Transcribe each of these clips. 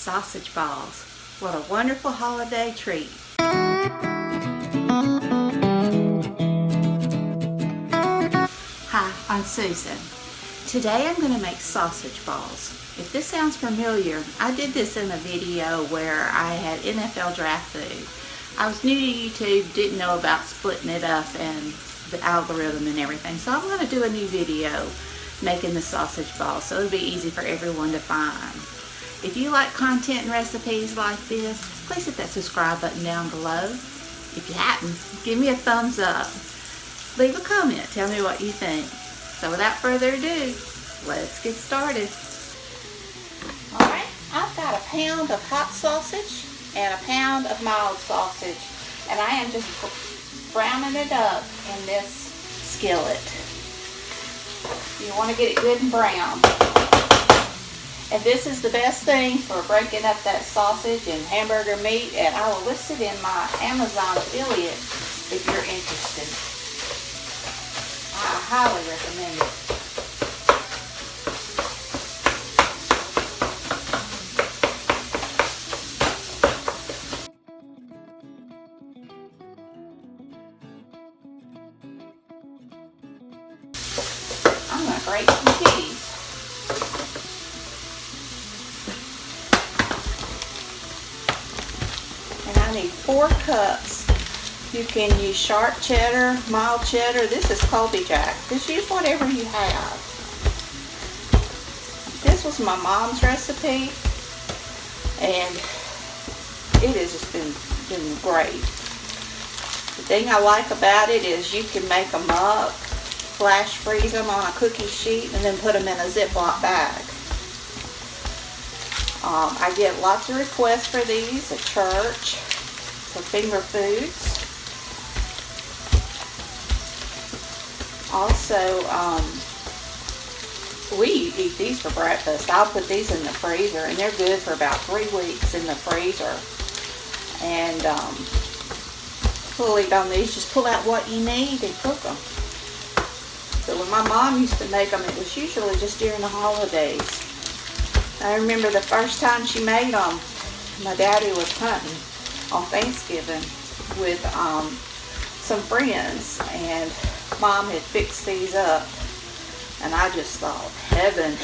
sausage balls. What a wonderful holiday treat. Hi, I'm Susan. Today I'm going to make sausage balls. If this sounds familiar, I did this in a video where I had NFL draft food. I was new to YouTube, didn't know about splitting it up and the algorithm and everything, so I'm going to do a new video making the sausage balls so it'll be easy for everyone to find. If you like content and recipes like this, please hit that subscribe button down below. If you haven't, give me a thumbs up. Leave a comment, tell me what you think. So without further ado, let's get started. Alright, I've got a pound of hot sausage and a pound of mild sausage, and I am just browning it up in this skillet. You want to get it good and brown. And this is the best thing for breaking up that sausage and hamburger meat, and I will list it in my Amazon affiliate if you're interested. I highly recommend it. I'm going to grate some cheese. And I need 4 cups. You can use sharp cheddar, mild cheddar. This is Colby Jack. Just use whatever you have. This was my mom's recipe, and it has just been great. The thing I like about it is you can make them up, flash freeze them on a cookie sheet, and then put them in a Ziploc bag. I get lots of requests for these at church for finger foods. Also, we eat these for breakfast. I'll put these in the freezer, and they're good for about 3 weeks in the freezer. And we'll eat on these. Just pull out what you need and cook them. So when my mom used to make them, it was usually just during the holidays. I remember the first time she made them, my daddy was hunting on Thanksgiving with some friends, and Mom had fixed these up, and I just thought, heaven.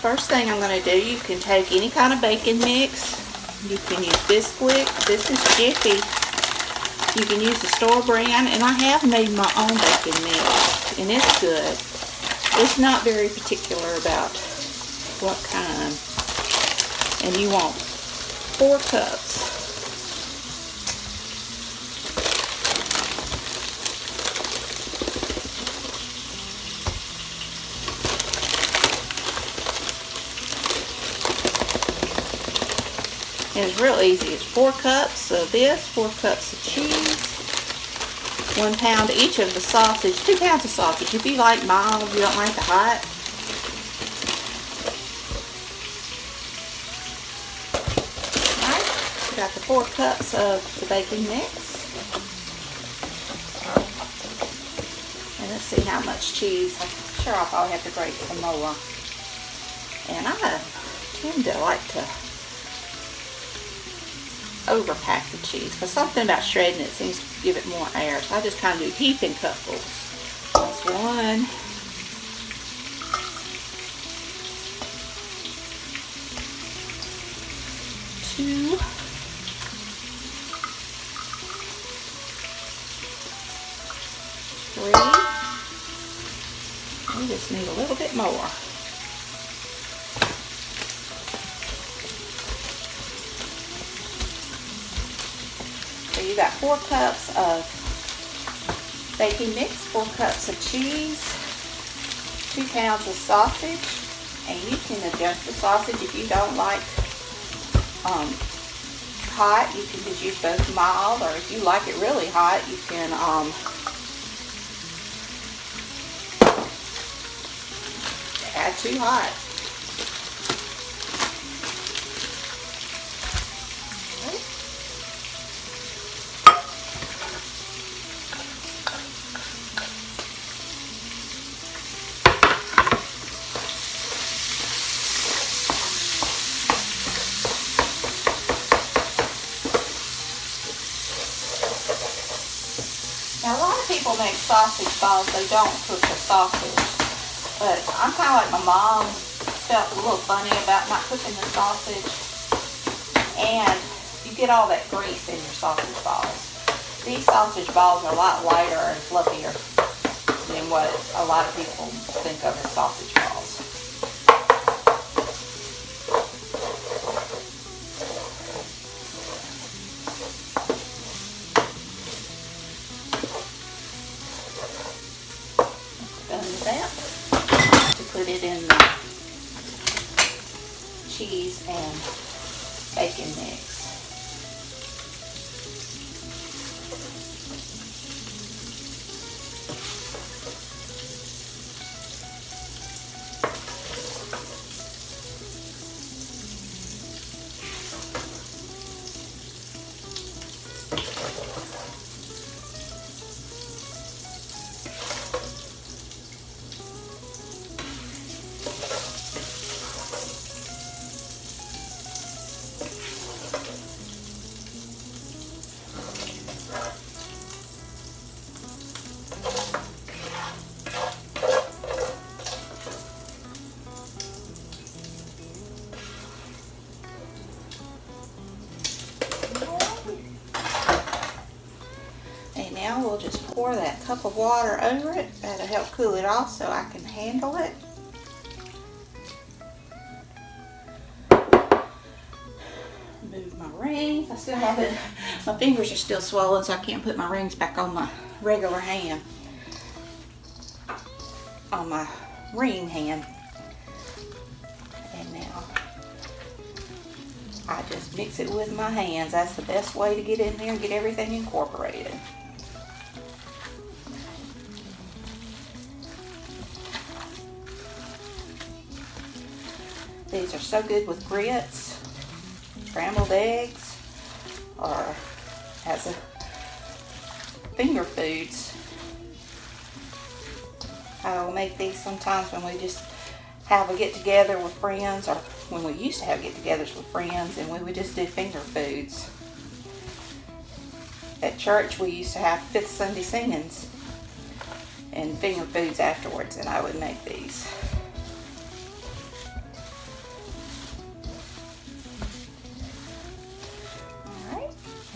First thing I'm going to do, you can take any kind of bacon mix. You can use Bisquik. This is Jiffy. You can use the store brand, and I have made my own bacon mix, and it's good. It's not very particular about what kind. And you want 4 cups. And it's real easy. It's 4 cups of this, 4 cups of cheese, 1 pound each of the sausage, 2 pounds of sausage. If you like mild, you don't like the hot. Alright, got the 4 cups of the bacon mix. And let's see how much cheese. I'm sure I'll probably have to grate some more. And I tend to like to overpack the cheese, because something about shredding it seems to give it more air, so I just kind of do heaping couples. That's 1, 2, 3. We just need a little bit more. So you got 4 cups of bacon mix, 4 cups of cheese, 2 pounds of sausage, and you can adjust the sausage if you don't like hot. You can just use both mild, or if you like it really hot, you can add too hot. people make sausage balls, they don't cook the sausage. But I'm kind of like my mom, felt a little funny about not cooking the sausage. And you get all that grease in your sausage balls. These sausage balls are a lot lighter and fluffier than what a lot of people think of as sausage balls. Done with that. To put it in the cheese and bacon mix. Now we'll just pour that cup of water over it. That'll help cool it off so I can handle it. Move my rings. I still have it. My fingers are still swollen, so I can't put my rings back on my regular hand. On my ring hand. And now I just mix it with my hands. That's the best way to get in there and get everything incorporated. These are so good with grits, scrambled eggs, or as a finger foods. I will make these sometimes when we just have a get-together with friends, or when we used to have get-togethers with friends, and we would just do finger foods. At church, we used to have Fifth Sunday singings and finger foods afterwards, and I would make these.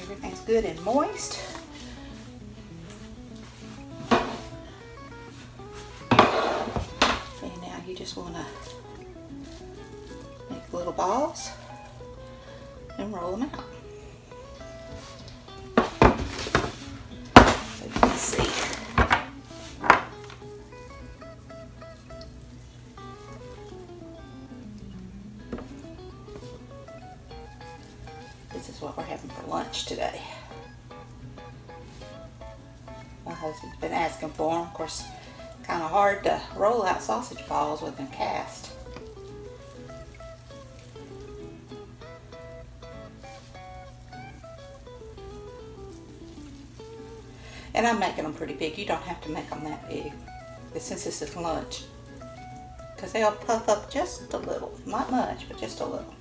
Everything's good and moist. And now you just want to make little balls and roll them out. So you can see. This is what we're having for lunch today. My husband's been asking for them. Of course, kind of hard to roll out sausage balls with them cast. And I'm making them pretty big. You don't have to make them that big, but since this is lunch, because they'll puff up just a little. Not much, but just a little.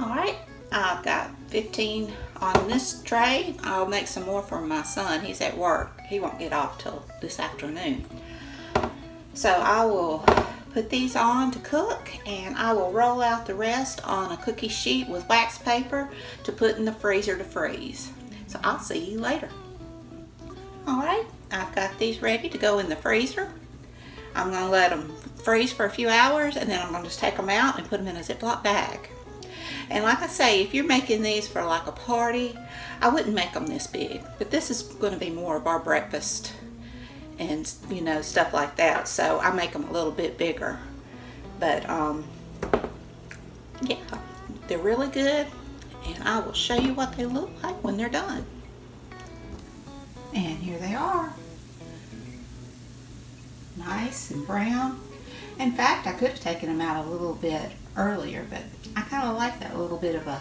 Alright, I've got 15 on this tray. I'll make some more for my son. He's at work. He won't get off till this afternoon. So I will put these on to cook, and I will roll out the rest on a cookie sheet with wax paper to put in the freezer to freeze. So I'll see you later. Alright, I've got these ready to go in the freezer. I'm going to let them freeze for a few hours, and then I'm going to just take them out and put them in a Ziploc bag. And like I say, if you're making these for like a party, I wouldn't make them this big. But this is going to be more of our breakfast and, you know, stuff like that. So I make them a little bit bigger. But, yeah, they're really good. And I will show you what they look like when they're done. And here they are. Nice and brown. In fact, I could have taken them out a little bit earlier, but I kind of like that little bit of a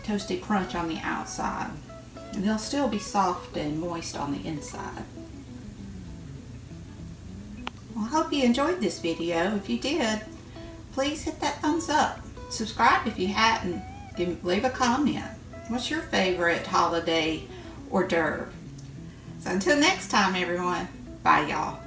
toasty crunch on the outside. And they'll still be soft and moist on the inside. Well, I hope you enjoyed this video. If you did, please hit that thumbs up. Subscribe if you hadn't. Leave a comment. What's your favorite holiday hors d'oeuvre? So until next time, everyone, bye y'all.